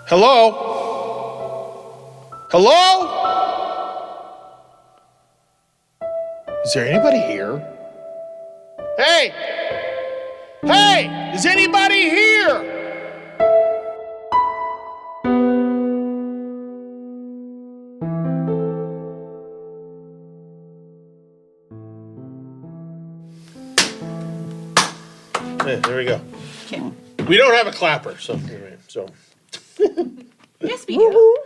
Hello? Hello? Is there anybody here? Hey! Hey! Is anybody here? Hey, there we go. Okay. We don't have a clapper, so anyway, so. Yes, we do.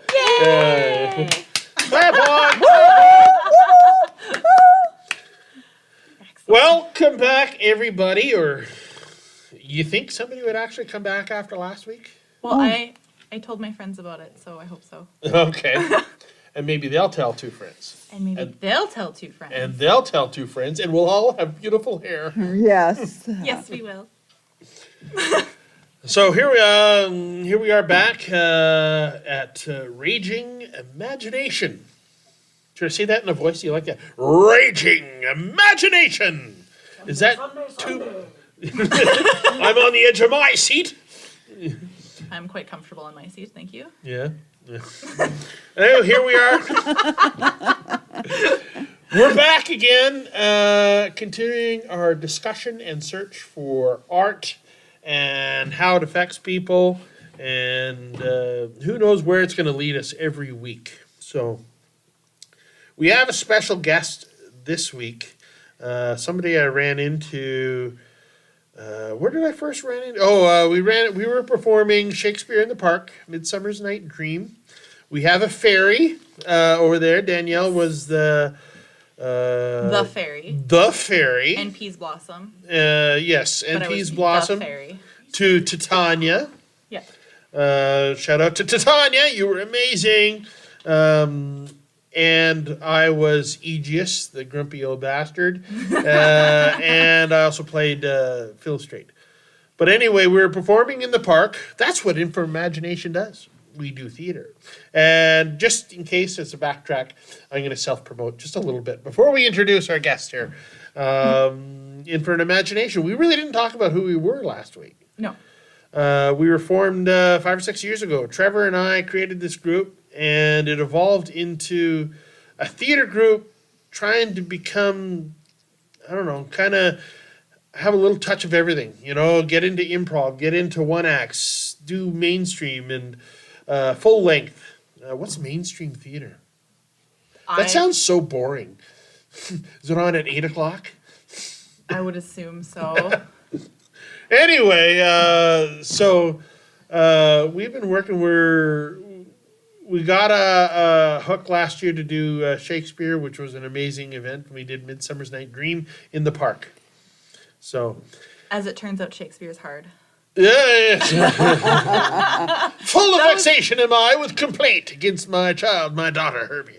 Yay! Clap on! Welcome back, everybody. Or you think somebody would actually come back after last week? Well, I told my friends about it, so I hope so. Okay. And maybe they'll tell two friends. And maybe they'll tell two friends. And they'll tell two friends, and we'll all have beautiful hair. Yes. Yes, we will. So here we are back at Raging Imagination. Should I say that in a voice? Do you like that? Raging Imagination. Is that too? I'm on the edge of my seat. I'm quite comfortable in my seat, thank you. Yeah. Oh, here we are. We're back again, continuing our discussion and search for art and how it affects people, and who knows where it's going to lead us every week. So we have a special guest this week. Somebody I ran into. Where did I first run into? Oh, we were performing Shakespeare in the Park, Midsummer's Night Dream. We have a fairy over there. Danielle was the fairy. The fairy. And Peas Blossom. Yes, and Peas Blossom. The fairy. To Titania. Yeah. Shout out to Titania. You were amazing. And I was Aegeus, the grumpy old bastard. And I also played Phil Strait. But anyway, we were performing in the park. That's what Imagination does. We do theater. And just in case it's a backtrack, I'm going to self-promote just a little bit. Before we introduce our guest here, Imagination, we really didn't talk about who we were last week. No. We were formed 5 or 6 years ago. Trevor and I created this group, and it evolved into a theater group trying to become, I don't know, kind of have a little touch of everything. You know, get into improv, get into one acts, do mainstream and full length. What's mainstream theater? That sounds so boring. Is it on at 8 o'clock? I would assume so. Anyway, so we've been working. We got a hook last year to do Shakespeare, which was an amazing event. We did Midsummer's Night Dream in the park. So, as it turns out, Shakespeare's hard. Yes. Full of vexation am I with complaint against my child, my daughter Herbie.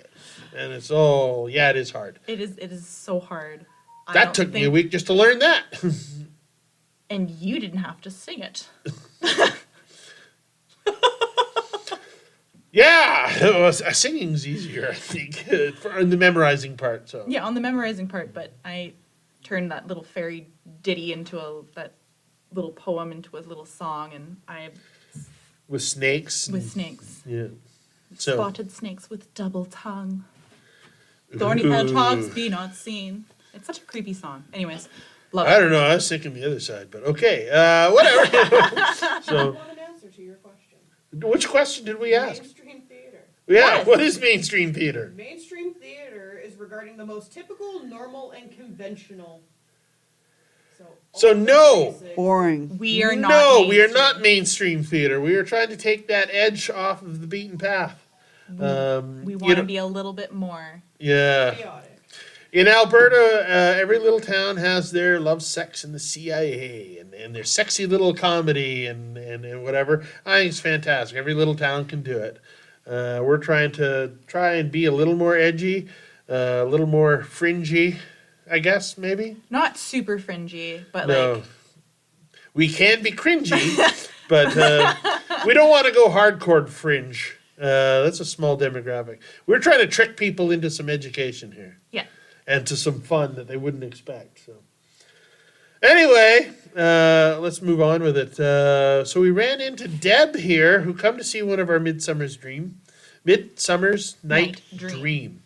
And it's it is hard. It is so hard. That took me a week just to learn that. And you didn't have to sing it. Yeah, singing's easier, I think, in the memorizing part. So yeah, on the memorizing part, but I turned that little fairy ditty into that little poem into a little song, and with snakes. Yeah. So spotted snakes with double tongue. Thorny hedgehogs be not seen. It's such a creepy song. Anyways, love it. I don't know. I was thinking the other side, but okay, whatever. So, I want an answer to your question. Which question did we ask? Mainstream theater. Yeah, Yes. What is mainstream theater? Mainstream theater is regarding the most typical, normal, and conventional. So all the no. basics. Boring. We are not. No, we are mainstream. not mainstream theater. We are trying to take that edge off of the beaten path. We want to be a little bit more. Yeah. Chaotic. In Alberta, every little town has their love, sex, and the CIA, and their sexy little comedy and whatever. I think it's fantastic. Every little town can do it. We're trying and be a little more edgy, a little more fringy, I guess, maybe. Not super fringy, but No. like We can be cringy, but we don't want to go hardcore fringe. That's a small demographic. We're trying to trick people into some education here. yeah. And to some fun that they wouldn't expect. So, Anyway, let's move on with it. So we ran into Deb here, who come to see one of our Midsummer's Night Dream.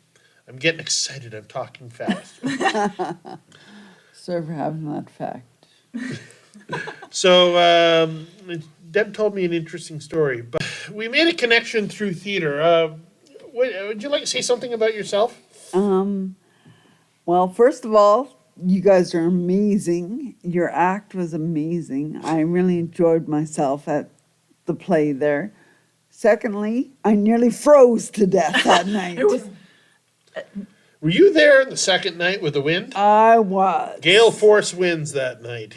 I'm getting excited. I'm talking fast. Sorry for having that fact. So Deb told me an interesting story, but we made a connection through theater. Would you like to say something about yourself? Well, first of all, you guys are amazing. Your act was amazing. I really enjoyed myself at the play there. Secondly, I nearly froze to death that night. It was Were you there the second night with the wind? I was. Gale force winds that night.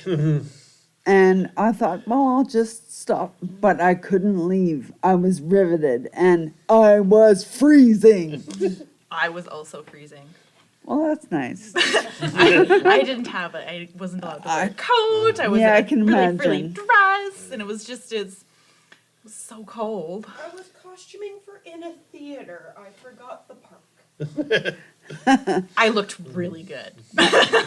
And I thought, well, I'll just stop. But I couldn't leave. I was riveted and I was freezing. I was also freezing. Well, that's nice. I didn't have it. I wasn't allowed to wear a coat. I was Yeah, in I a can really imagine. frilly dress, and it was so cold. I was costuming for in a theater. I forgot the park. I looked really good. I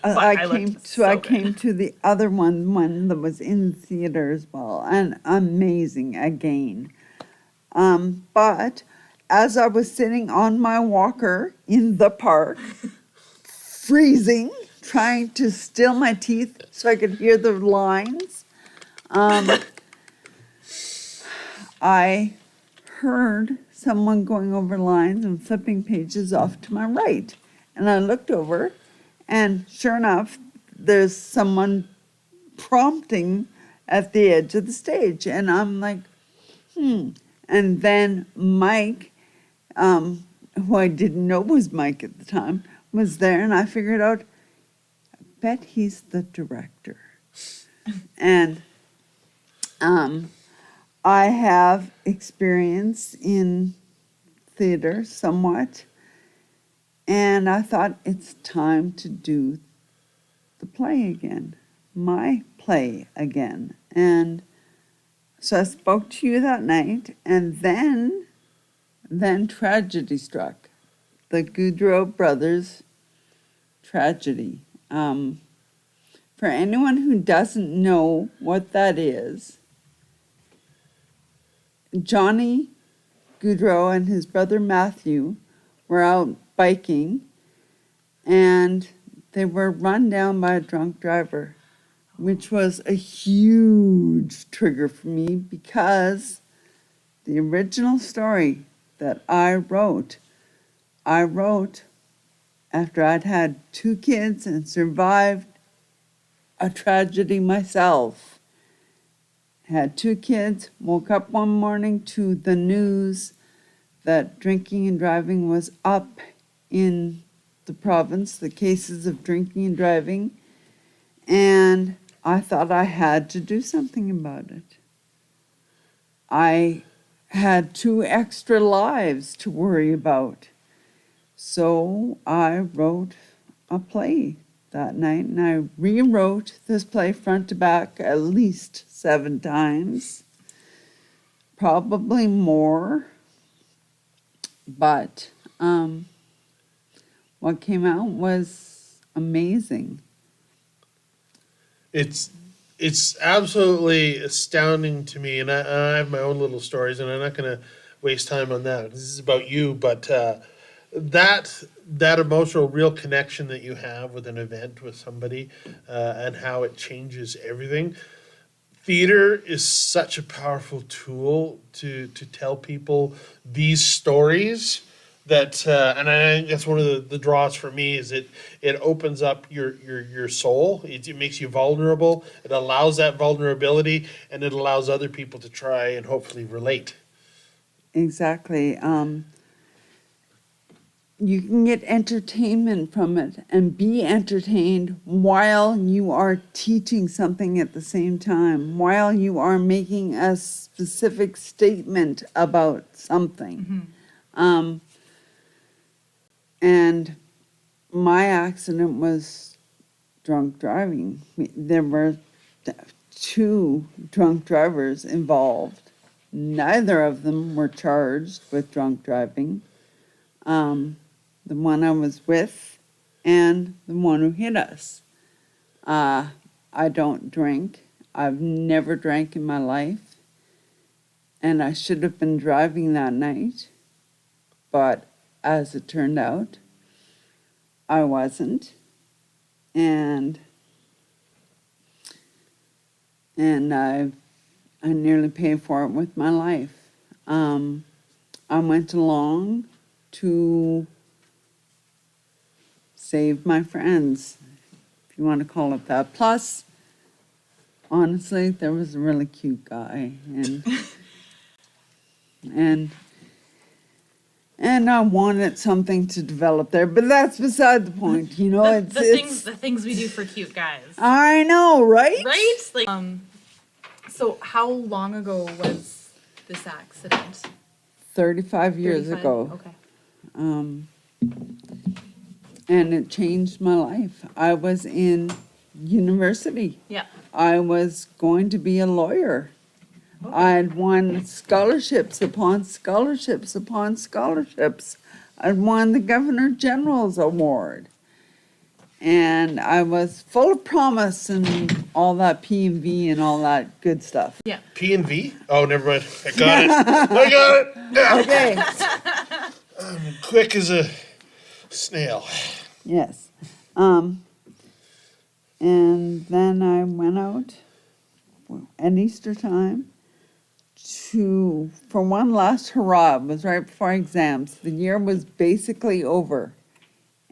I came looked so I good. came to the other one that was in theater as well, and amazing again. But as I was sitting on my walker in the park, freezing, trying to still my teeth so I could hear the lines, I heard someone going over lines and flipping pages off to my right. And I looked over, and sure enough, there's someone prompting at the edge of the stage. And I'm like, And then Mike, who I didn't know was Mike at the time, was there, and I figured out, I bet he's the director. And I have experience in theater somewhat, and I thought it's time to do the play again, my play again. And so I spoke to you that night, and then tragedy struck. The Goudreau brothers tragedy. For anyone who doesn't know what that is, Johnny Goudreau and his brother Matthew were out biking, and they were run down by a drunk driver, which was a huge trigger for me because the original story that I wrote after I'd had 2 kids and survived a tragedy myself. Had 2 kids, woke up one morning to the news that drinking and driving was up in the province, the cases of drinking and driving, and I thought I had to do something about it. I had 2 extra lives to worry about. So I wrote a play that night, and I rewrote this play front to back at least 7 times, probably more. But what came out was amazing. It's absolutely astounding to me, and I have my own little stories, and I'm not going to waste time on that. This is about you, but that emotional, real connection that you have with an event with somebody, and how it changes everything. Theater is such a powerful tool to tell people these stories that, and I think that's one of the draws for me, is it opens up your soul. It makes you vulnerable. It allows that vulnerability, and it allows other people to try and hopefully relate. Exactly. You can get entertainment from it and be entertained while you are teaching something at the same time, while you are making a specific statement about something. And my accident was drunk driving. There were 2 drunk drivers involved. Neither of them were charged with drunk driving. The one I was with and the one who hit us. I don't drink. I've never drank in my life. And I should have been driving that night. But as it turned out, I wasn't. And I nearly paid for it with my life. I went along to save my friends, if you want to call it that. Plus, honestly, there was a really cute guy, and I wanted something to develop there, but that's beside the point. You know, The things we do for cute guys. I know, right? Right? Like, so how long ago was this accident? 35 years 35? ago. Okay. And it changed my life. I was in university. Yeah. I was going to be a lawyer. I'd won scholarships upon scholarships upon scholarships. I'd won the Governor General's Award. And I was full of promise and all that P&V and all that good stuff. Yeah. P and V? Oh, never mind. I got it. I got it. Yeah. Okay. Quick as a snail. Yes. And then I went out at Easter time for one last hurrah. It was right before exams. The year was basically over.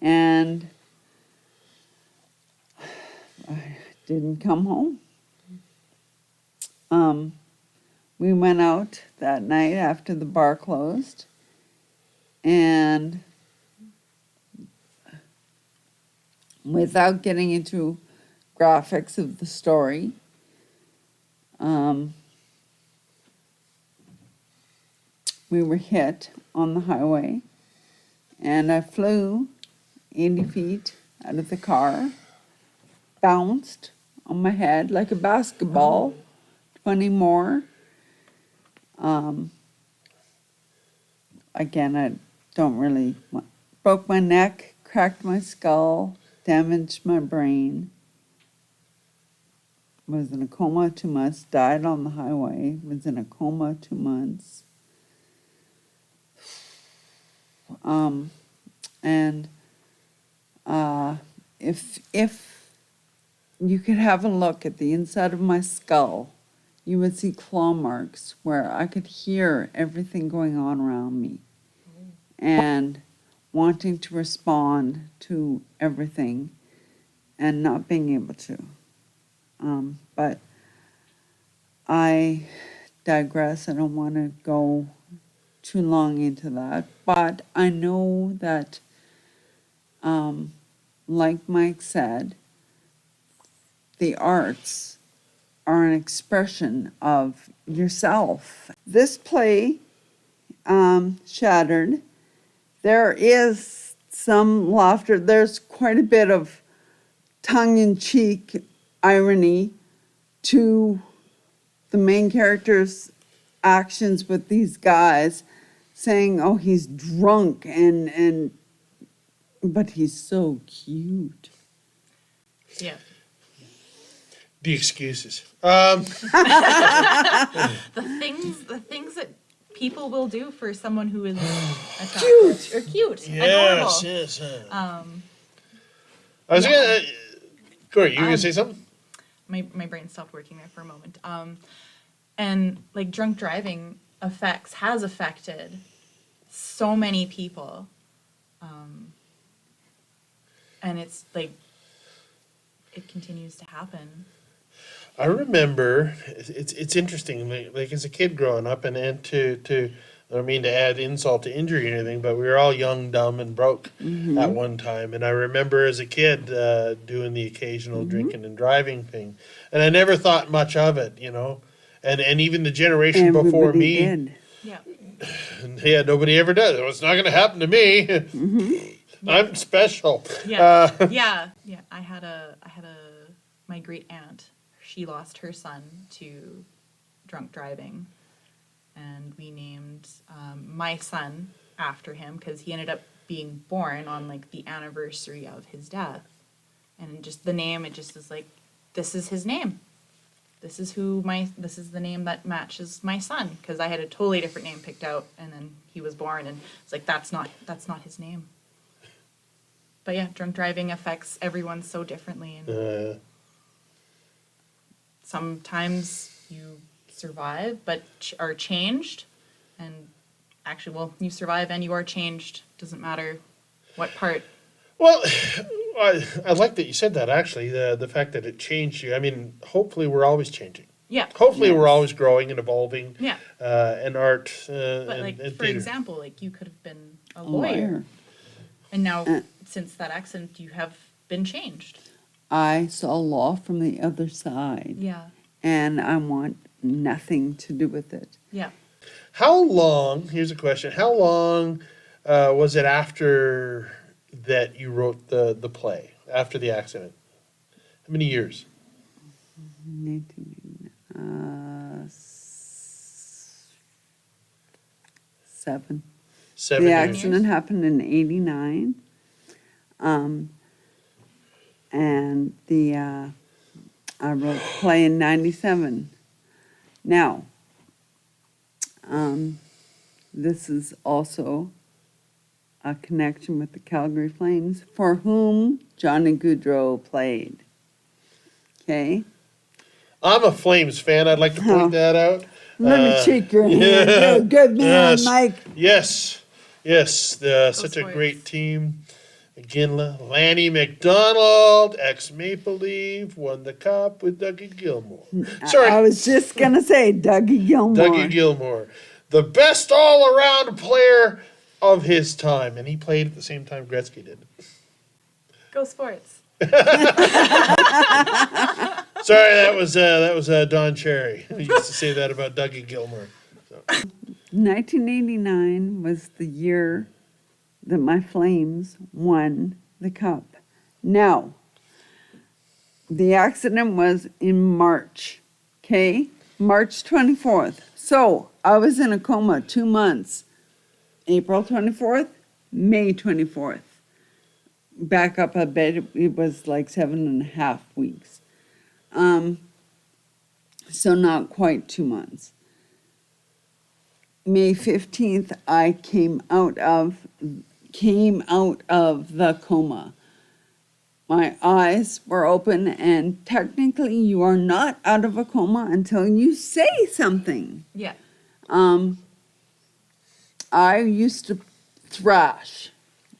And I didn't come home. We went out that night after the bar closed. And without getting into graphics of the story, we were hit on the highway, and I flew 80 feet out of the car, bounced on my head like a basketball, 20 more. Again, I don't really, broke my neck, cracked my skull, damaged my brain. Was in a coma 2 months, died on the highway, was in a coma 2 months. If you could have a look at the inside of my skull, you would see claw marks where I could hear everything going on around me and wanting to respond to everything and not being able to. But I digress. I don't want to go too long into that. But I know that, like Mike said, the arts are an expression of yourself. This play, Shattered, there is some laughter. There's quite a bit of tongue-in-cheek irony to the main character's actions with these guys, saying, "Oh, he's drunk," but he's so cute. Yeah. The excuses. The things that people will do for someone who is attractive or cute, adorable. Yes. I I was gonna. Corey, you were gonna say something? My brain stopped working there for a moment. And like drunk driving has affected so many people. And it's like it continues to happen. I remember it's interesting. Like as a kid growing up, and to I don't mean to add insult to injury or anything, but we were all young, dumb, and broke at one time. And I remember as a kid doing the occasional drinking and driving thing, and I never thought much of it, you know. And even the generation before Everybody me, did. Yeah. nobody ever does. It's not going to happen to me. I'm special. Yeah. Yeah. I had my great aunt. She lost her son to drunk driving, and we named my son after him because he ended up being born on like the anniversary of his death. And just the name, it just is like, this is his name. This is the name that matches my son. Because I had a totally different name picked out, and then he was born, and it's like, that's not his name. But yeah, drunk driving affects everyone so differently. And sometimes you survive, but are changed. And actually, well, you survive and you are changed. Doesn't matter what part. Well, I like that you said that, actually, the fact that it changed you. I mean, hopefully we're always changing. Yeah. Hopefully Yes. we're always growing and evolving. Yeah. And art But and like, for theater. example, like you could have been a A lawyer. And now, Uh. since that accident, you have been changed. I saw law from the other side, Yeah. and I want nothing to do with it. Yeah. How long, here's a question, how long was it after that you wrote the play, after the accident? How many years? 7. 7 The years. accident happened in 89. And I wrote the play in 97. Now, this is also a connection with the Calgary Flames, for whom Johnny Goudreau played. Okay? I'm a Flames fan, I'd like to point Oh. that out. Let me shake your hand. You're a good man, Yes. Mike. Yes, such a Sports. great team. Again, Lanny McDonald, ex-Maple Leaf, won the cup with Dougie Gilmore. Sorry, I was just going to say Dougie Gilmore. Dougie Gilmore, the best all-around player of his time, and he played at the same time Gretzky did. Go sports. Sorry, that was Don Cherry. He used to say that about Dougie Gilmore. So. 1989 was the year that my Flames won the cup. Now, the accident was in March, okay? March 24th. So I was in a coma 2 months. April 24th, May 24th. Back up a bit, it was like 7.5 weeks. So not quite 2 months. May 15th, I came out of the coma. My eyes were open, and technically you are not out of a coma until you say something. Yeah. I used to thrash.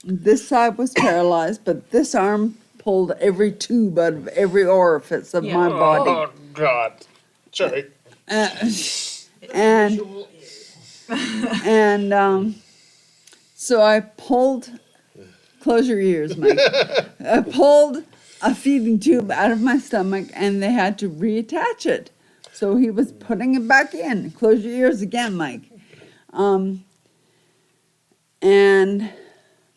This side was paralyzed, but this arm pulled every tube out of every orifice of Yeah. my body. Oh, God. Sorry. And so I pulled, close your ears, Mike. I pulled a feeding tube out of my stomach, and they had to reattach it. So he was putting it back in. Close your ears again, Mike. And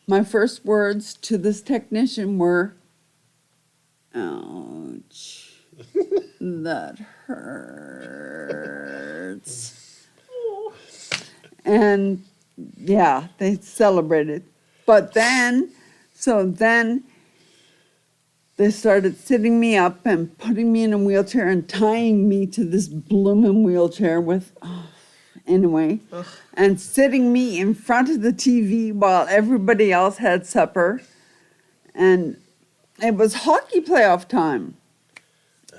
my first words to this technician were, "Ouch, that hurts." And yeah, they celebrated. But then they started sitting me up and putting me in a wheelchair and tying me to this blooming wheelchair anyway, and sitting me in front of the TV while everybody else had supper. And it was hockey playoff time.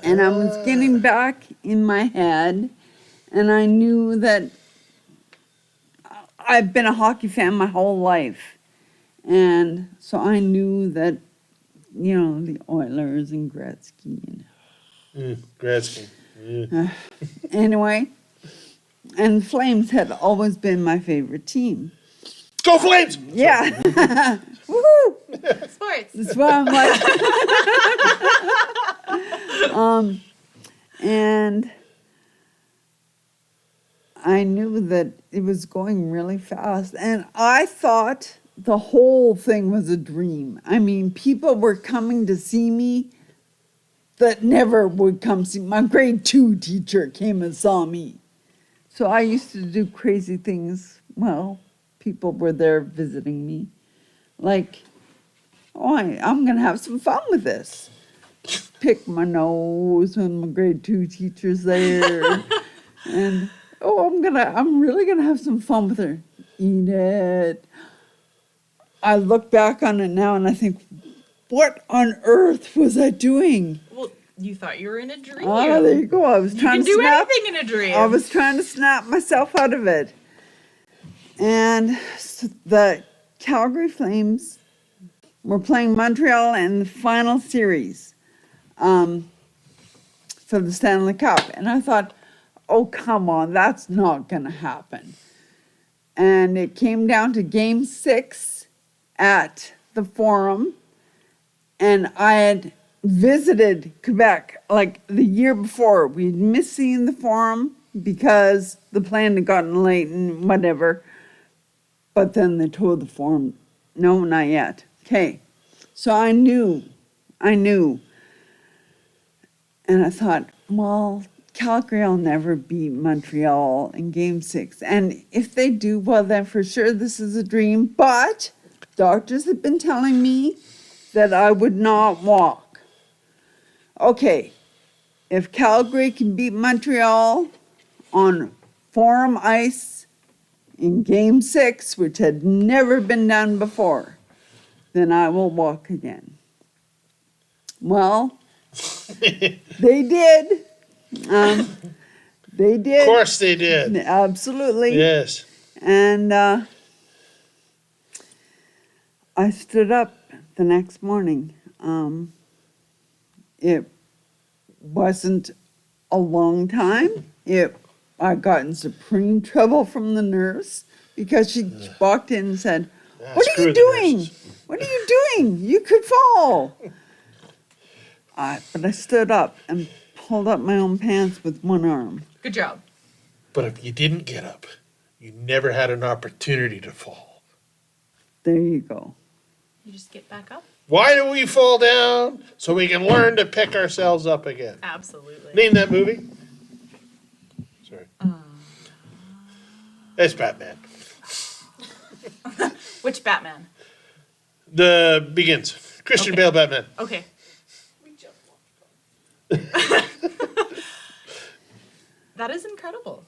And I was getting back in my head, and I knew that I've been a hockey fan my whole life. And so I knew that, the Oilers and Gretzky. Gretzky. Yeah. Anyway, and the Flames had always been my favorite team. Go Flames! Yeah. Woohoo! Sports. That's why I'm like, and I knew that it was going really fast, and I thought the whole thing was a dream. I mean, people were coming to see me that never would come see. My grade 2 teacher came and saw me. So I used to do crazy things. Well, people were there visiting me. Like, oh, I'm going to have some fun with this. Pick my nose when my grade 2 teacher's there. And, oh, I'm really going to have some fun with her. Eat it. I look back on it now and I think, what on earth was I doing? Well, you thought you were in a dream. Oh, there you go. I was You trying can to do snap. anything in a dream. I was trying to snap myself out of it. And the Calgary Flames were playing Montreal in the final series for the Stanley Cup. And I thought, oh, come on, that's not going to happen. And it came down to game 6 at the Forum. And I had visited Quebec like the year before. We'd missed seeing the Forum because the plane had gotten late and whatever. But then they told the Forum, no, not yet. Okay. So I knew. And I thought, well, Calgary will never beat Montreal in game 6. And if they do, well, then for sure this is a dream. But doctors have been telling me that I would not walk. Okay, if Calgary can beat Montreal on Forum ice in game 6, which had never been done before, then I will walk again. Well, they did. They did. Of course they did. Absolutely. Yes. And I stood up the next morning. It wasn't a long time. I got in supreme trouble from the nurse because she walked in and said, "What are Screw you the doing? nurses." What are you doing? You could fall." But I stood up and pulled up my own pants with one arm. Good job. But if you didn't get up, you never had an opportunity to fall. There you go. You just get back up. Why do we fall down? So we can learn to pick ourselves up again. Absolutely. Name that movie. Sorry. It's Batman. Which Batman? The Begins. Christian Okay. Bale Batman. Okay. That is incredible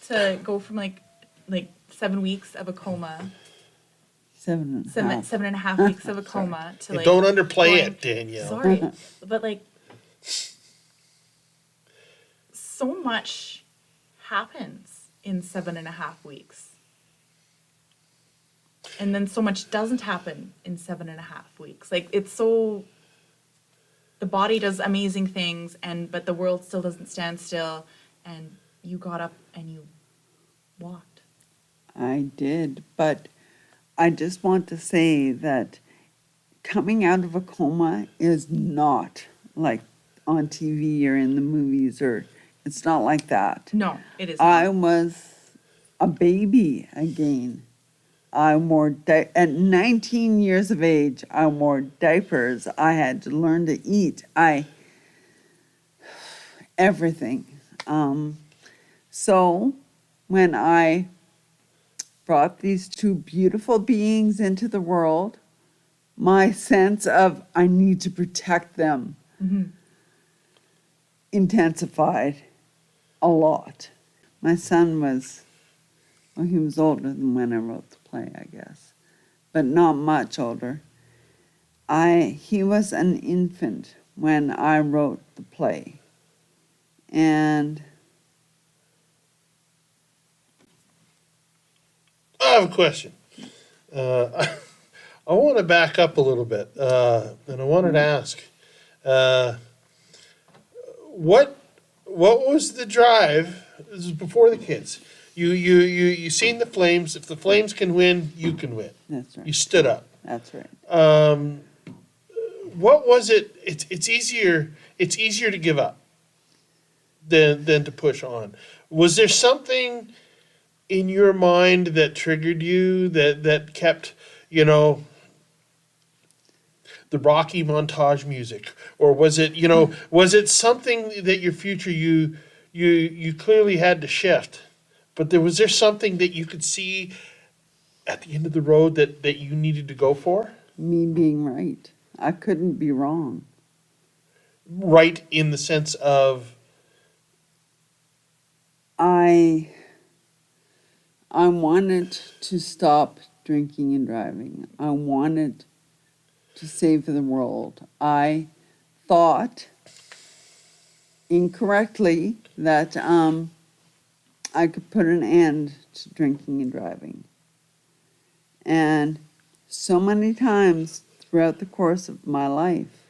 to go from like 7 weeks of a coma, 7.5 weeks of a coma to And like. don't underplay going- it, Danielle. Sorry, but like so much happens in 7.5 weeks. And then so much doesn't happen in 7.5 weeks. Like it's so the body does amazing things but the world still doesn't stand still, and you got up and you walked. I did, but I just want to say that coming out of a coma is not like on TV or in the movies, or it's not like that. No, it is I not. was a baby again. At 19 years of age, I wore diapers. I had to learn to eat. Everything. So when I brought these two beautiful beings into the world, my sense of I need to protect them intensified a lot. My son he was older than when I wrote the play, I guess, but not much older. He was an infant when I wrote the play. And I have a question. I want to back up a little bit, and I wanted to ask, what was the drive? This is before the kids. You seen the Flames. If the Flames can win, you can win. that's You right. stood up. That's right. What was it? It's easier to give up than to push on. Was there something in your mind that triggered you that kept, the Rocky montage music? Or was it, was it something that your future you clearly had to shift, but was there something that you could see at the end of the road that you needed to go for? me being right. I couldn't be wrong. Right in the sense of, I wanted to stop drinking and driving. I wanted to save the world. I thought incorrectly that I could put an end to drinking and driving. And so many times throughout the course of my life,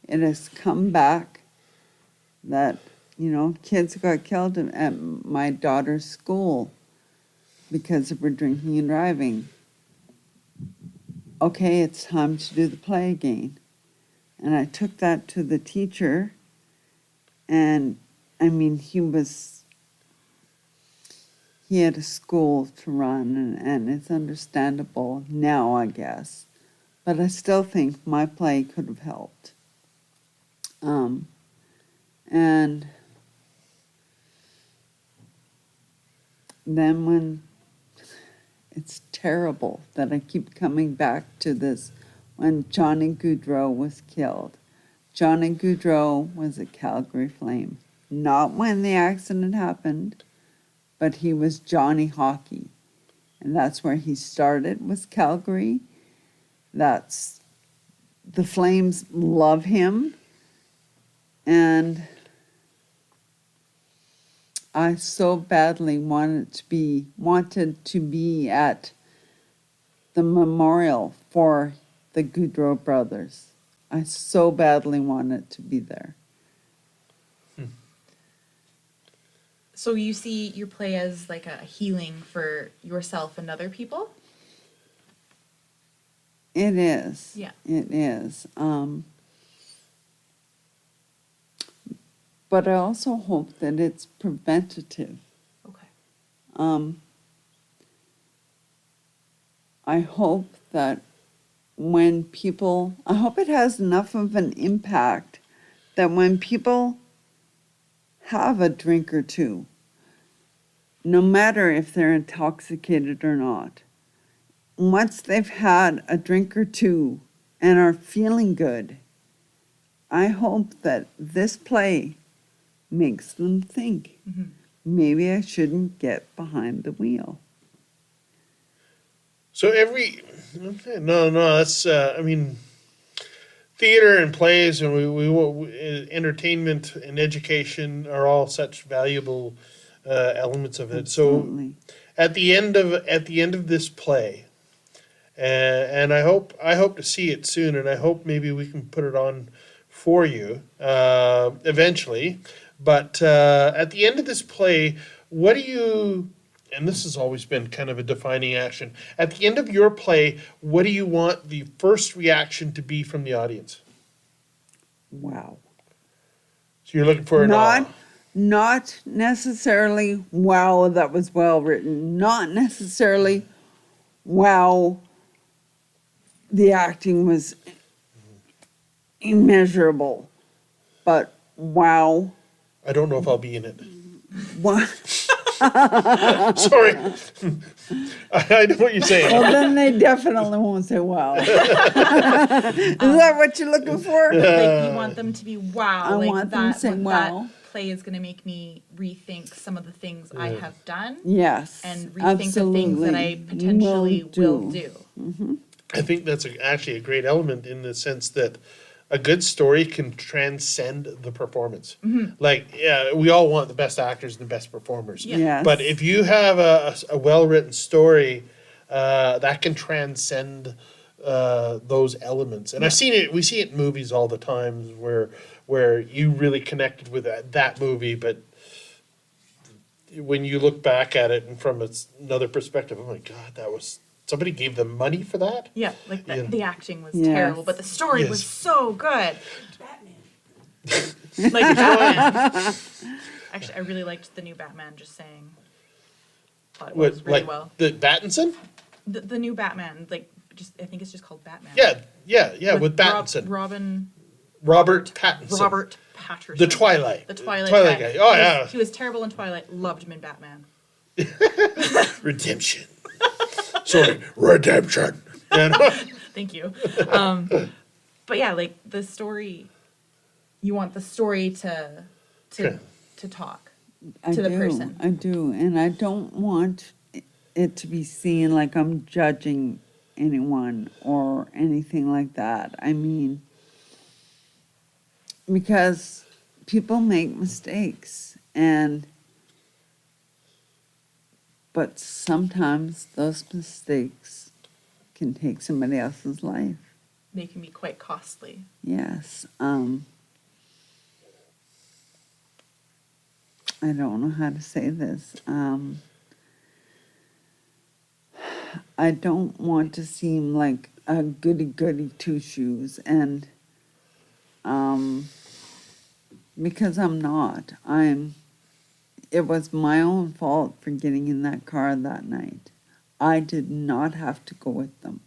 it has come back that, kids got killed at my daughter's school because they were drinking and driving. Okay, it's time to do the play again. And I took that to the teacher, and he had a school to run, and it's understandable now, I guess. But I still think my play could have helped. And then when it's terrible that I keep coming back to this, when Johnny Goudreau was killed. Johnny Goudreau was a Calgary Flame. Not when the accident happened, but he was Johnny Hockey. And that's where he started, was Calgary. The Flames love him. And I so badly wanted to be at the memorial for the Goudreau brothers. I so badly wanted to be there. So you see your play as like a healing for yourself and other people? It is. Yeah. It is. But I also hope that it's preventative. Okay. I hope that I hope it has enough of an impact that when people have a drink or two, no matter if they're intoxicated or not, once they've had a drink or two and are feeling good, I hope that this play makes them think, maybe I shouldn't get behind the wheel. so that's, theater and plays and entertainment and education are all such valuable elements of it. Absolutely. So at the end of this play, and I hope to see it soon, and I hope maybe we can put it on for you eventually. But at the end of this play, what do you? And this has always been kind of a defining action. At the end of your play, what do you want the first reaction to be from the audience? Wow. So you're looking for an awe. Not necessarily, wow, that was well written. Not necessarily, wow, the acting was immeasurable. But wow. I don't know if I'll be in it. What? Sorry. I know what you're saying. Well, then they definitely won't say wow. Is that what you're looking for? Like you want them to be wow. I like want them to say wow. That play is going to make me rethink some of the things I have done. Yes, And rethink the things that I potentially will do. I think that's actually a great element in the sense that a good story can transcend the performance. Like, yeah, we all want the best actors and the best performers. Yeah. Yes. But if you have a well-written story, that can transcend those elements. And I've seen it. We see it in movies all the time where you really connected with that movie, but when you look back at it and from another perspective, oh my God, somebody gave them money for that? Yeah, like the acting was Yes. terrible, but the story Yes. was so good. Batman. Like Batman. Actually, I really liked the new Batman, just saying. Thought it was really well. The Battinson? The new Batman, I think it's just called Batman. Yeah, with Battinson. Robert Pattinson. Robert Patterson. The Twilight. The Twilight guy. Oh, yeah. He was terrible in Twilight. Loved him in Batman. Redemption. Sorry, redemption. And Thank you. But yeah, like the story, you want the story to Okay. to talk I to the do, person. I do, and I don't want it to be seen like I'm judging anyone or anything like that. I mean, because people make mistakes, but sometimes those mistakes can take somebody else's life. They can be quite costly. Yes. I don't know how to say this. I don't want to seem like a goody goody two shoes, and because I'm not. It was my own fault for getting in that car that night. I did not have to go with them.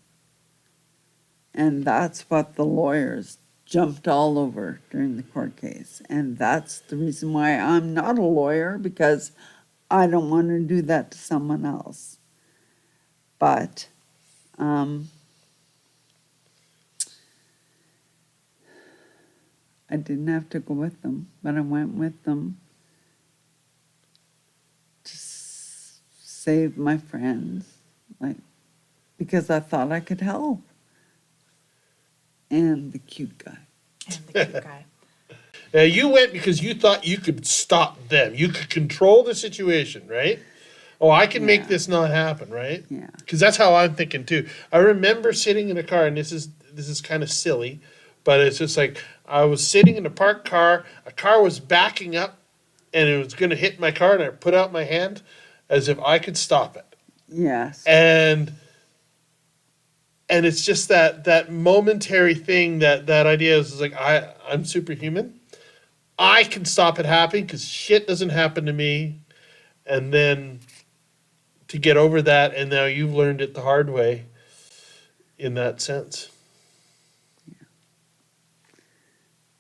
And that's what the lawyers jumped all over during the court case. And that's the reason why I'm not a lawyer, because I don't want to do that to someone else. But I didn't have to go with them, but I went with them to save my friends, like, because I thought I could help. And the cute guy. And the cute guy. You went because you thought you could stop them. You could control the situation, right? Oh, I can make Yeah. this not happen, right? Yeah. Because that's how I'm thinking too. I remember sitting in a car, and this is kind of silly, but it's just like I was sitting in a parked car. A car was backing up, and it was going to hit my car, and I put out my hand as if I could stop it. Yes. And it's just that momentary thing, that idea is like I'm superhuman. I can stop it happening because shit doesn't happen to me, and then to get over that, and now you've learned it the hard way in that sense.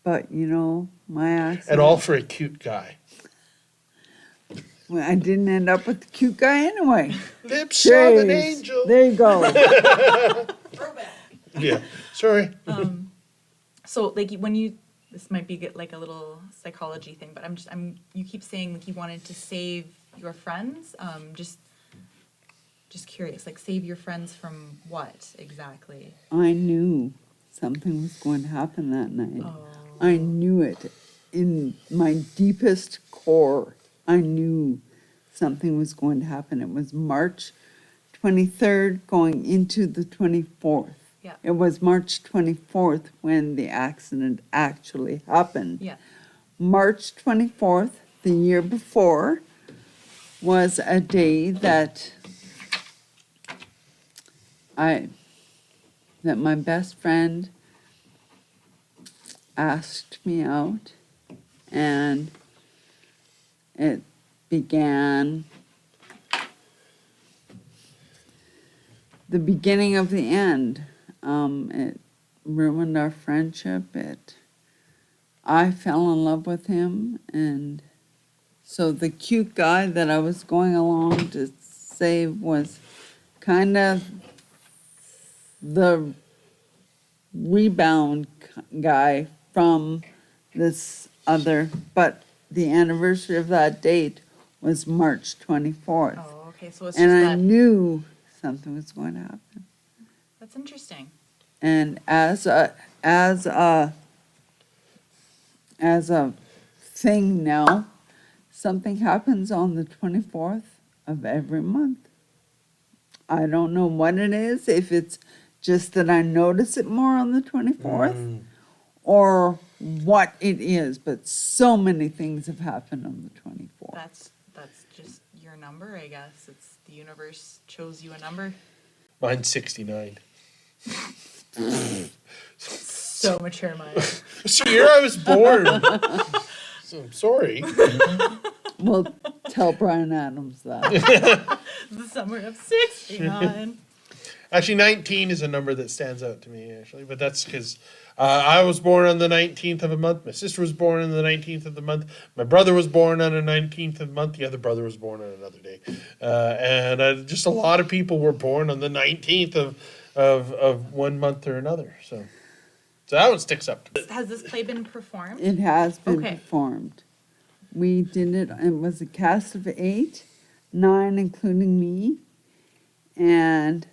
But my accident. And all for a cute guy. Well, I didn't end up with the cute guy anyway. Lips of an Jeez. angel. There you go. Throwback. Yeah, sorry. So like when you, this might be like a little psychology thing, but you keep saying like you wanted to save your friends. Just curious, like save your friends from what exactly? I knew something was going to happen that night. Oh. I knew it in my deepest core. I knew something was going to happen. It was March 23rd going into the 24th. Yeah. It was March 24th when the accident actually happened. Yeah. March 24th, the year before, was a day that my best friend asked me out, and it began the beginning of the end. It ruined our friendship. I fell in love with him, and so the cute guy that I was going along to save was kind of the rebound guy from this other, but the anniversary of that date was March 24th. Oh, okay. So it's And just I that. knew something was going to happen. That's interesting. And as a thing now, something happens on the 24th of every month. I don't know what it is, if it's just that I notice it more on the 24th or what it is, but so many things have happened on the 24th. That's just your number, I guess. It's the universe chose you a number. Mine's 69. So mature, Maya. It's the year I was born. So I'm sorry. Well, tell Brian Adams that. The summer of 69. Actually, 19 is a number that stands out to me, actually. But that's because I was born on the 19th of a month. My sister was born on the 19th of the month. My brother was born on the 19th of the month. The other brother was born on another day. And just a lot of people were born on the 19th of one month or another. So that one sticks up to me. Has this play been performed? It has been Okay. performed. We did it was a cast of 8, 9 including me, and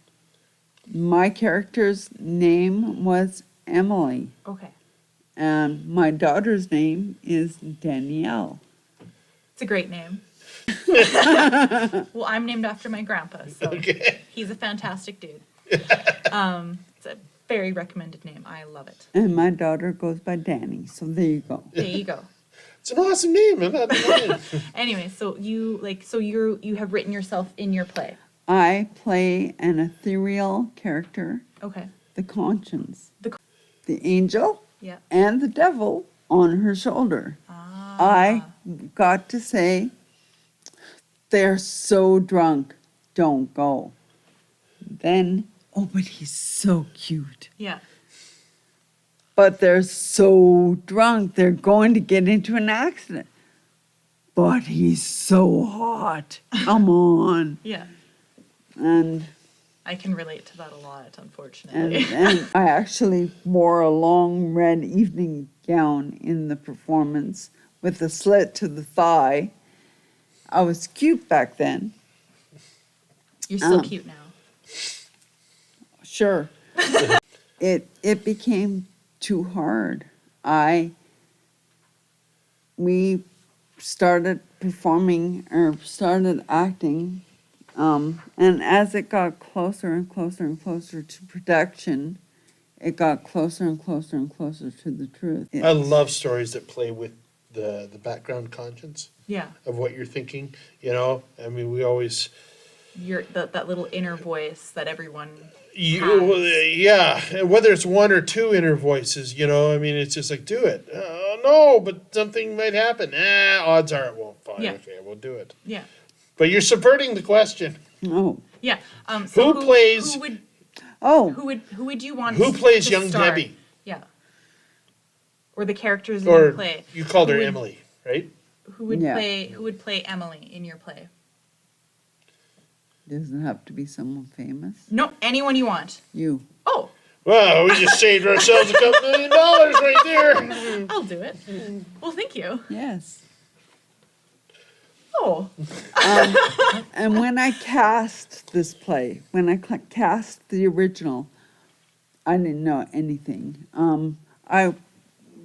my character's name was Emily, Okay. and my daughter's name is Danielle. It's a great name. Well, I'm named after my grandpa, so Okay. he's a fantastic dude. It's a very recommended name. I love it. And my daughter goes by Danny, so there you go. There you go. It's an awesome name. I'm not lying. Anyway, so you have written yourself in your play. I play an ethereal character, Okay. the conscience, The the angel, Yeah. and the devil on her shoulder. Ah. I got to say, they're so drunk, don't go. Then, oh, but he's so cute. Yeah. But they're so drunk, they're going to get into an accident. But he's so hot. Come on. Yeah. And I can relate to that a lot, unfortunately. and I actually wore a long red evening gown in the performance with a slit to the thigh. I was cute back then. You're still Um, cute now. Sure. It became too hard. We started performing or started acting, and as it got closer and closer and closer to production, it got closer and closer and closer to the truth. I love stories that play with the background conscience Yeah. of what you're thinking. You know, I mean, we always. That little inner voice that everyone Yeah, and whether it's one or two inner voices, you know, I mean, it's just like, do it. No, but something might happen. Odds are it won't. Fine, Yeah. okay, we'll do it. Yeah. But you're subverting the question. Oh, Yeah. So Who plays- oh, who would you want Who plays to young star? Debbie? Yeah. Or the characters in your Or play. you called her Who would- Emily, right? Who would Yeah. play Emily in your play? doesn't have to be someone famous. No, anyone you want. You. Oh, Well, we just saved ourselves a couple $1 million right there. I'll do it. Well, thank you. Yes. Oh, And when I cast this play, when I cast the original, I didn't know anything.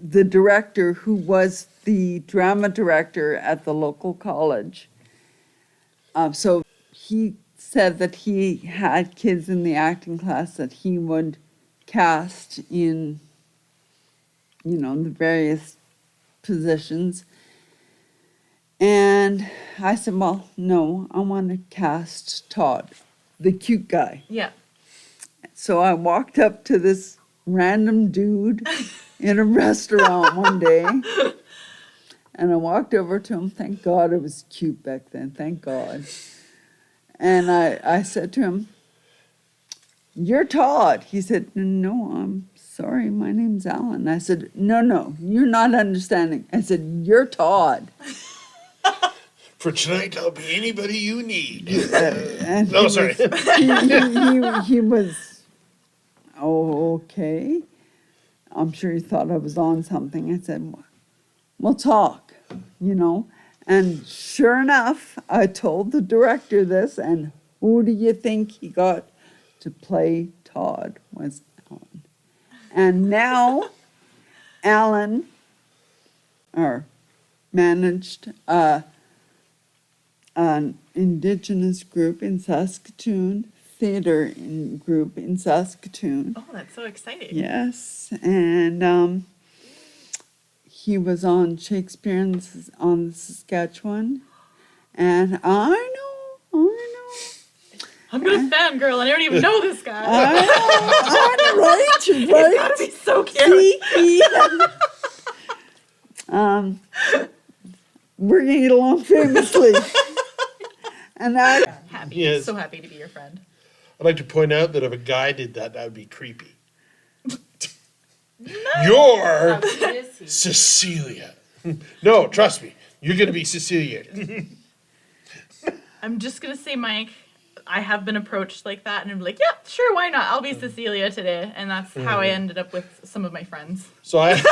The director, who was the drama director at the local college, so he said that he had kids in the acting class that he would cast in, the various positions. And I said, well, no, I want to cast Todd, the cute guy. yeah. So I walked up to this random dude in a restaurant one day, and I walked over to him. Thank God it was cute back then, thank God. And I said to him, you're Todd. He said, no, I'm sorry, my name's Alan. I said, no, you're not understanding. I said, you're Todd. For tonight, I'll be anybody you need. And No, he sorry. he was, oh, okay. I'm sure he thought I was on something. I said, we'll talk, And sure enough, I told the director this, and who do you think he got to play Todd was Alan. And now Alan managed an Indigenous group in Saskatoon, theater group in Saskatoon. Oh, that's so exciting. Yes, and he was on Shakespeare on the Saskatchewan, and I know. I'm gonna fangirl, and I don't even know this guy. I know, right? It's gotta be so cute. See? We're gonna get along famously. And I, Happy, Yes. so happy to be your friend. I'd like to point out that if a guy did that, that would be creepy. You're Cecilia. No, trust me. You're going to be Cecilia. I'm just gonna say, Mike, I have been approached like that, and I'm like, yeah, sure, why not? I'll be Cecilia today, and that's how I ended up with some of my friends. So I.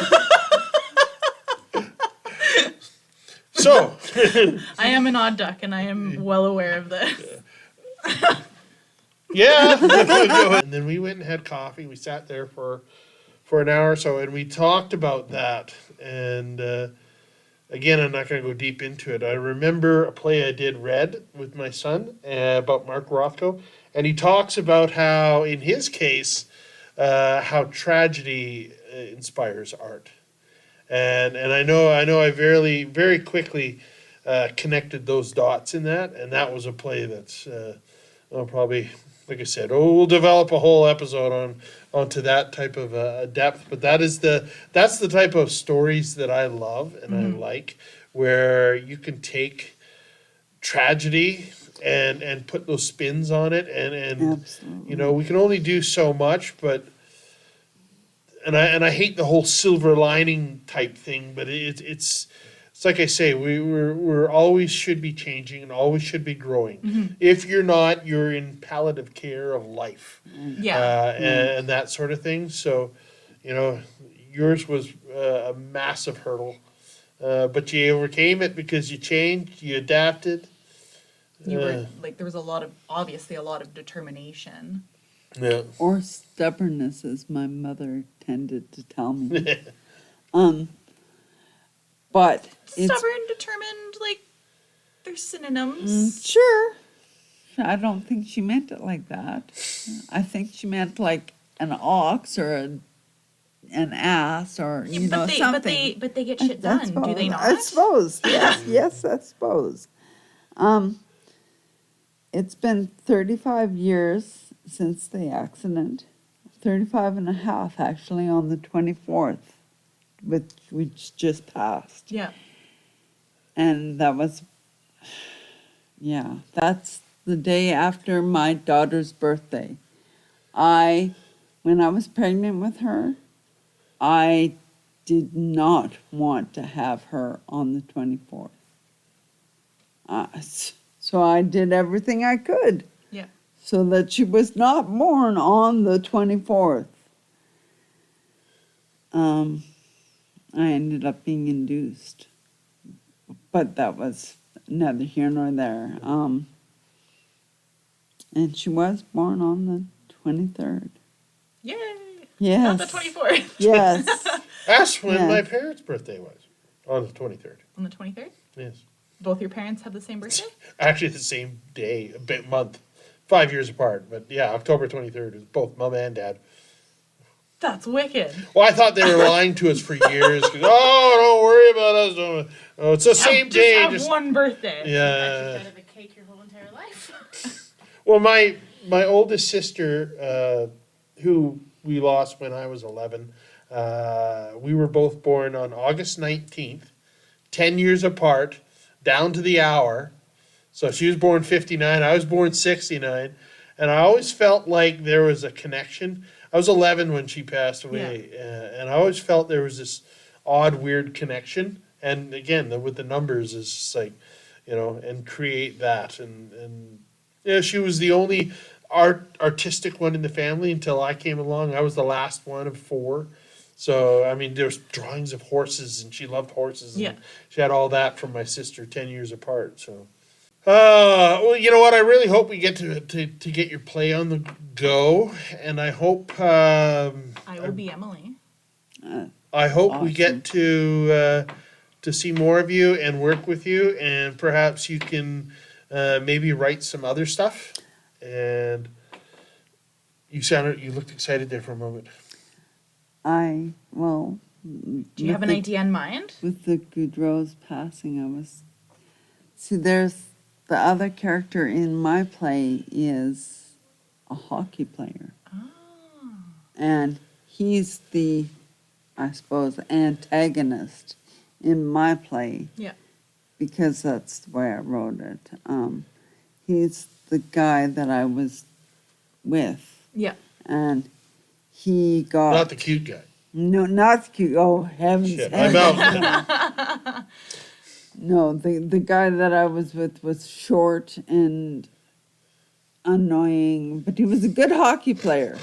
So. I am an odd duck, and I am well aware of this. Yeah. And then we went and had coffee. We sat there for an hour or so, and we talked about that. And again, I'm not going to go deep into it. I remember a play I did, Red, with my son about Mark Rothko, and he talks about how, in his case, how tragedy inspires art. And I know I very quickly connected those dots in that, and that was a play that's probably, like I said, we'll develop a whole episode onto that type of depth. But that's the type of stories that I love and I like, where you can take tragedy and put those spins on it, and Absolutely. we can only do so much, but. And I hate the whole silver lining type thing, but it's like I say, we're always should be changing and always should be growing. If you're not, you're in palliative care of life, Yeah. and that sort of thing. So, yours was a massive hurdle, but you overcame it because you changed, you adapted. You were like, there was obviously a lot of determination. Yeah. Or stubbornness, as my mother tended to tell me. But it's Stubborn, determined, like, they're synonyms. sure. I don't think she meant it like that. I think she meant like an ox or an ass or Yeah, but something. they get shit done, do they not? I suppose. Yes, I suppose. It's been 35 years since the accident. 35 and a half, actually, on the 24th, which just passed. Yeah. And that was, that's the day after my daughter's birthday. When I was pregnant with her, I did not want to have her on the 24th. So I did everything I could Yeah. so that she was not born on the 24th. I ended up being induced, but that was neither here nor there. And she was born on the 23rd. Yay. Yes. Not the 24th. Yes. That's when Yeah. my parents' birthday was, on the 23rd. On the 23rd? Yes. Both your parents have the same birthday? Actually, the same day, month, 5 years apart. But yeah, October 23rd is both mom and dad. That's wicked. Well, I thought they were lying to us for years. Don't worry about us. Oh, it's the same day. Just have one birthday. Yeah. Out of a cake your whole entire life. Well, my oldest sister, who we lost when I was 11, we were both born on August 19th, 10 years apart, down to the hour. So she was born 59, I was born 69. And I always felt like there was a connection. I was 11 when she passed away. And I always felt there was this odd, weird connection. And again, with the numbers, is just like, and create that. And she was the only artistic one in the family until I came along. I was the last one of 4. So, I mean, there's drawings of horses, and she loved horses. And Yeah. she had all that from my sister 10 years apart. So, well, you know what? I really hope we get to get your play on the go, and I hope I will be Emily. I hope we Awesome. get to see more of you and work with you, and perhaps you can maybe write some other stuff. And you looked excited there for a moment. Do Do you have an idea in mind? With the Goudreau's passing, there's the other character in my play is a hockey player. Oh. And he's the, I suppose, antagonist in my play. Yeah. Because that's the way I wrote it. He's the guy that I was with. Yeah. And he got... Not the cute guy. No, not the cute. Oh, heavens. Shit, I'm heavens. out. No, the guy that I was with was short and annoying, but he was a good hockey player.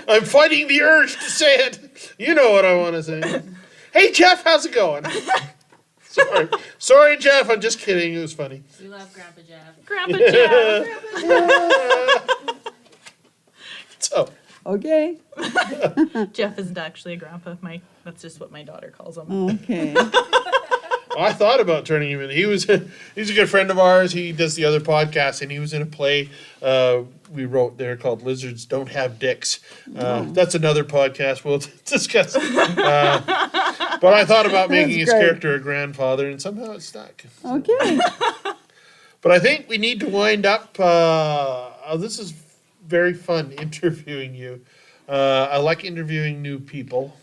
I'm fighting the urge to say it. You know what I want to say. Hey, Jeff, how's it going? Sorry, Jeff. I'm just kidding. It was funny. We love Grandpa Jeff. Grandpa Jeff. So, Okay. Jeff isn't actually a grandpa. That's just what my daughter calls him. Okay. I thought about turning him in. He's a good friend of ours. He does the other podcast, and he was in a play we wrote there called "Lizards Don't Have Dicks." That's another podcast we'll discuss. But I thought about making his great. character a grandfather, and somehow it stuck. Okay. But I think we need to wind up. This is very fun interviewing you. I like interviewing new people.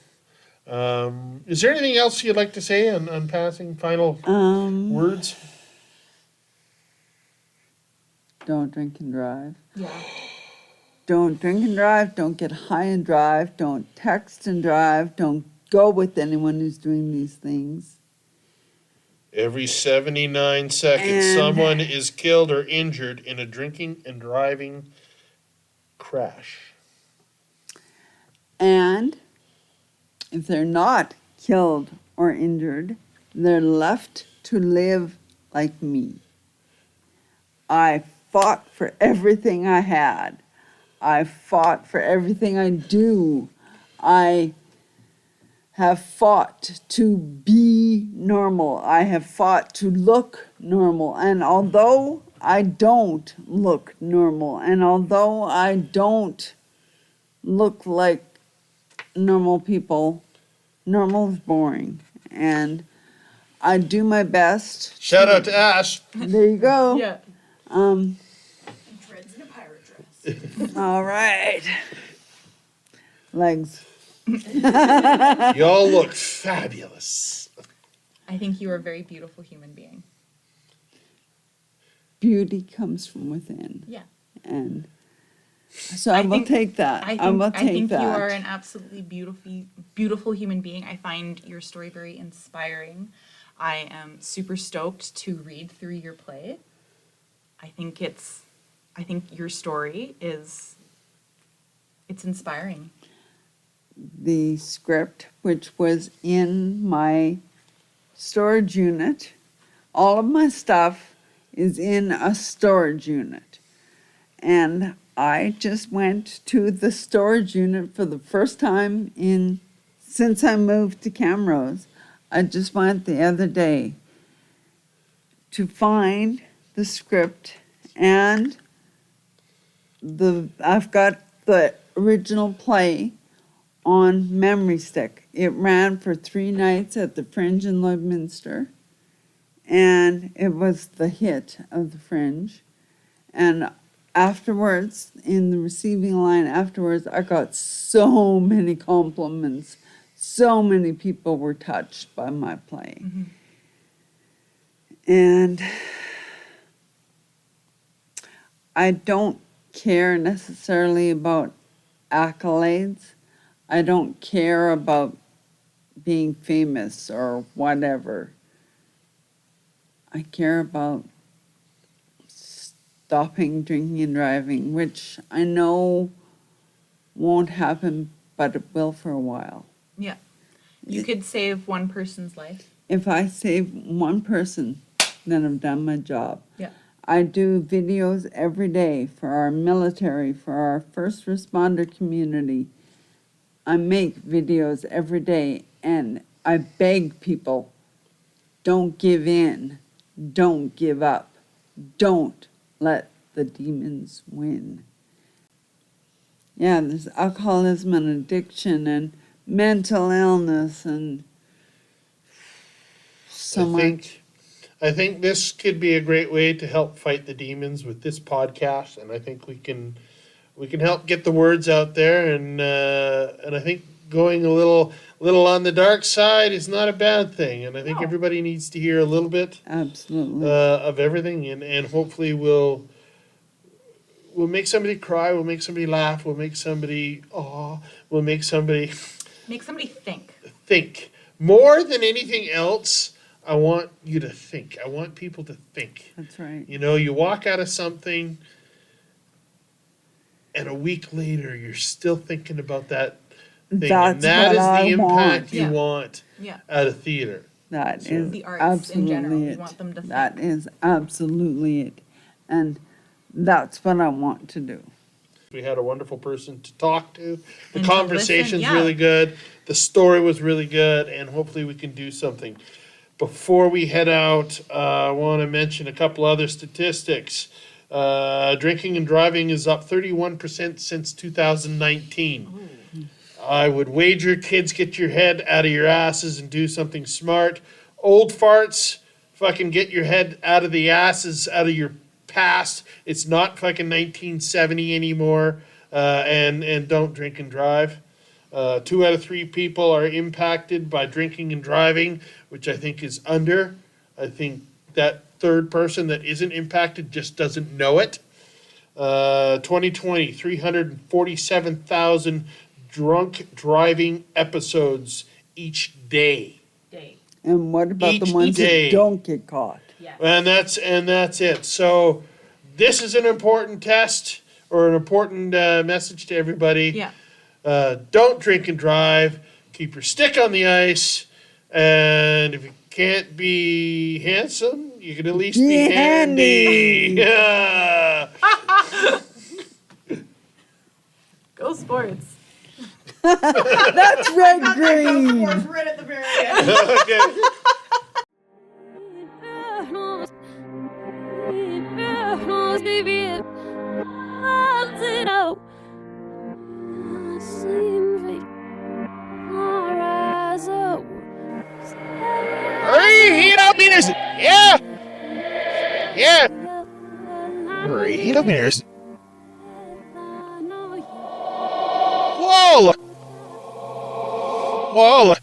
Is there anything else you'd like to say on passing final words? Don't drink and drive. Yeah. Don't drink and drive. Don't get high and drive. Don't text and drive. Don't go with anyone who's doing these things. Every 79 seconds, And- someone is killed or injured in a drinking and driving crash. And if they're not killed or injured, they're left to live like me. I fought for everything I had. I fought for everything I do. I have fought to be normal. I have fought to look normal. And although I don't look normal, and although I don't look like normal people, normal is boring. And I do my best. Shout out to Ash. There you go. Yeah. Dreads in a pirate dress. All right. Legs. Y'all look fabulous. I think you are a very beautiful human being. Beauty comes from within. Yeah. And so I will think- take that. I will take I think that. you are an absolutely beautiful human being. I find your story very inspiring. I am super stoked to read through your play. I think your story it's inspiring. The script, which was in my storage unit, all of my stuff is in a storage unit. And I just went to the storage unit for the first time since I moved to Camrose. I just went the other day to find the script, and I've got the original play on memory stick. It ran for 3 nights at the Fringe in Lloydminster, and it was the hit of the Fringe. And afterwards, in the receiving line afterwards, I got so many compliments. So many people were touched by my play. Mm-hmm. And I don't care necessarily about accolades. I don't care about being famous or whatever. I care about stopping drinking and driving, which I know won't happen, but it will for a while. Yeah. You could save one person's life. If I save one person, then I've done my job. Yeah. I do videos every day for our military, for our first responder community. I make videos every day, and I beg people, don't give in, don't give up, don't let the demons win. Yeah, there's alcoholism and addiction and mental illness and so much. I think this could be a great way to help fight the demons with this podcast, and I think we can help get the words out there, and I think going a little on the dark side is not a bad thing, and I think No. everybody needs to hear a little bit Absolutely. of everything, and hopefully we'll make somebody cry, we'll make somebody laugh, we'll make somebody we'll make somebody Make somebody think. think. More than anything else, I want you to think. I want people to think. That's right. You know, you walk out of something and a week later you're still thinking about that thing. That's And that what is I the impact want. you Yeah. want Yeah. at a theater. That So- is The arts in general, absolutely we it. want them to That think. is absolutely it. And that's what I want to do. We had a wonderful person to talk to. The And to conversation's listen, yeah. really good. The story was really good, and hopefully we can do something. Before we head out, I want to mention a couple other statistics. Drinking and driving is up 31% since 2019. I would wager, kids, get your head out of your asses and do something smart. Old farts, fucking get your head out of the asses, out of your past. It's not fucking 1970 anymore. And don't drink and drive. 2 out of 3 people are impacted by drinking and driving, which I think is under. I think that third person that isn't impacted just doesn't know it. 2020, 347,000 drunk driving episodes each day. Day. And what about the Each ones day. that don't get caught? Yes. And that's it. So this is an important test or an important message to everybody. Yeah. Don't drink and drive. Keep your stick on the ice. And if you can't be handsome, you can at least be Be handy. handy. Yeah. Go sports. That's red Got green. that right at the very end. Okay. Meters. Yeah. Yeah. 3 meters. Whoa. Whoa.